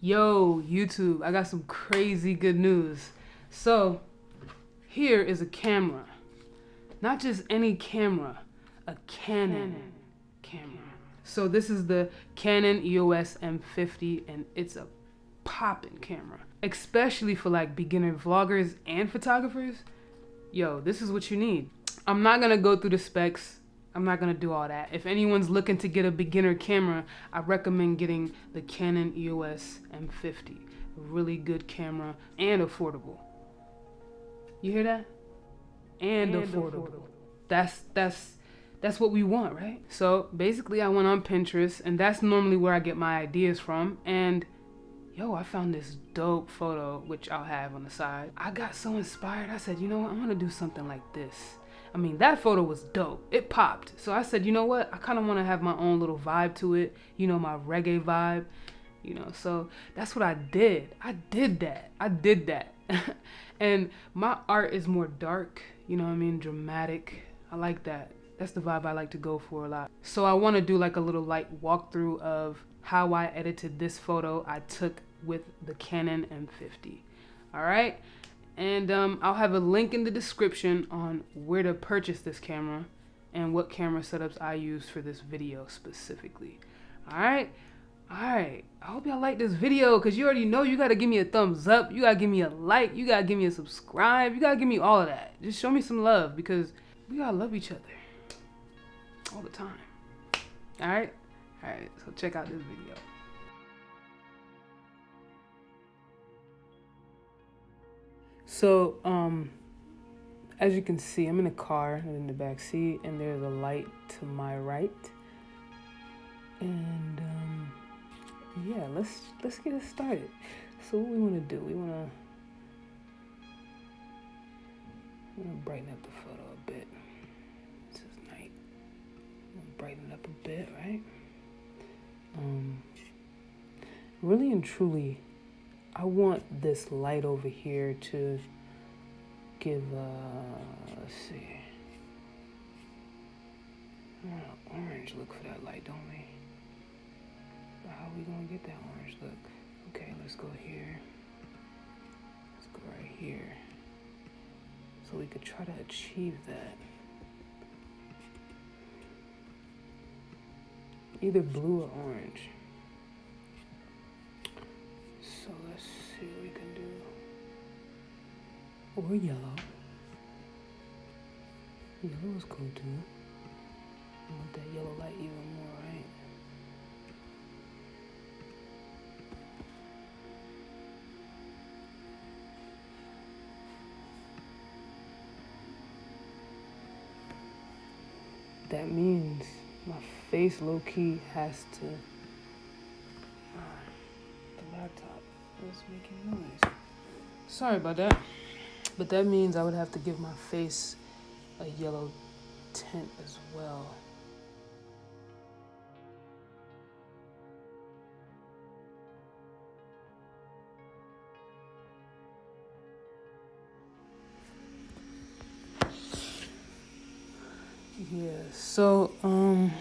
Yo, YouTube, I got some crazy good news. So, here is a camera. Not just any camera, a Canon camera. So this is the Canon EOS M50, and it's a poppin' camera. Especially for like beginner vloggers and photographers. Yo, this is what you need. I'm not gonna go through the specs. I'm not gonna do all that. If anyone's looking to get a beginner camera, I recommend getting the Canon EOS M50. A really good camera and affordable. You hear that? And affordable. That's what we want, right? So basically I went on Pinterest, and that's normally where I get my ideas from. And yo, I found this dope photo, which I'll have on the side. I got so inspired. I said, you know what? I'm gonna do something like this. I mean, that photo was dope. It popped. So I said, you know what? I kind of want to have my own little vibe to it. You know, my reggae vibe. You know, so that's what I did. I did that. And my art is more dark. You know what I mean? Dramatic. I like that. That's the vibe I like to go for a lot. So I want to do like a little light walkthrough of how I edited this photo I took with the Canon M50. All right. And I'll have a link in the description on where to purchase this camera and what camera setups I use for this video specifically. Alright? Alright. I hope y'all like this video, because you already know you got to give me a thumbs up. You got to give me a like. You got to give me a subscribe. You got to give me all of that. Just show me some love, because we got to love each other all the time. Alright? Alright. So check out this video. So, as you can see, I'm in a car in the back seat, and there's a light to my right. And yeah, let's get it started. So what we want to do? We want to brighten up the photo a bit. This is night. Brighten it up a bit, right? Really and truly, I want this light over here to give let's see. I want an orange look for that light, don't we? But how are we gonna get that orange look? Okay, let's go here. Let's go right here. So we could try to achieve that. Either blue or orange. So let's see what we can do. Or yellow. Yellow is cool too. I want that yellow light even more, right? That means my face low-key has to... The laptop is making noise. Sorry about that. But that means I would have to give my face a yellow tint as well. Yeah, so you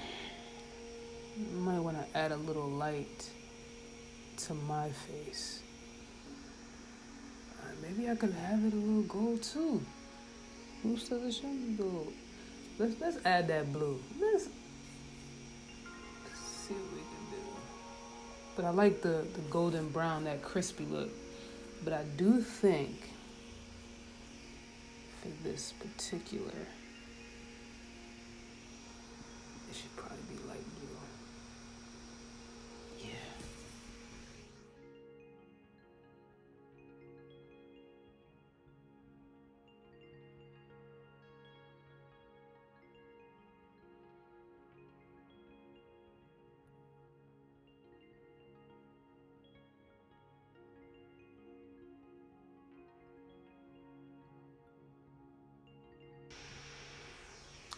might want to add a little light to my face. Maybe I could have it a little gold too. Who says it should be gold? Let's add that blue. Let's see what we can do. But I like the golden brown, that crispy look. But I do think for this particular, it should probably be light blue. Yeah.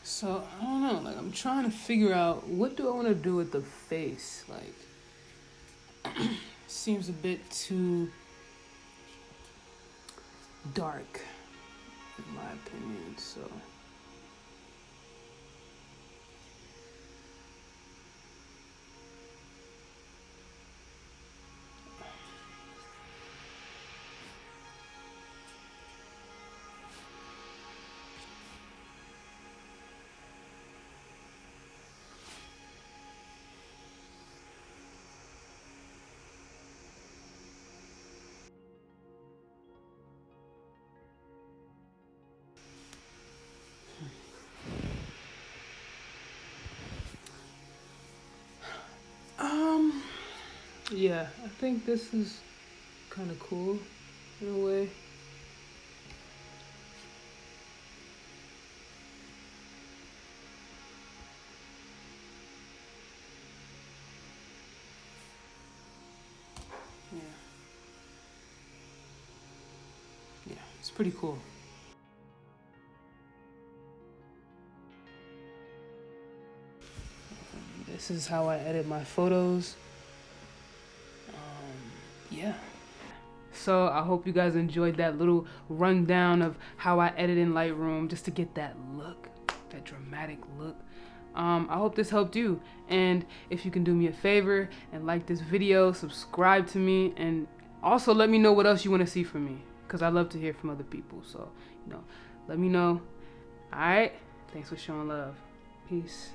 So, I don't know, like, I'm trying to figure out, what do I want to do with the face? Like, seems a bit too dark, in my opinion, so. Yeah, I think this is kind of cool in a way. Yeah. Yeah, it's pretty cool. This is how I edit my photos. Yeah. So I hope you guys enjoyed that little rundown of how I edit in Lightroom, just to get that look, that dramatic look. I hope this helped you. And if you can do me a favor and like this video, subscribe to me, and also let me know what else you want to see from me, because I love to hear from other people. So, let me know. All right. Thanks for showing love. Peace.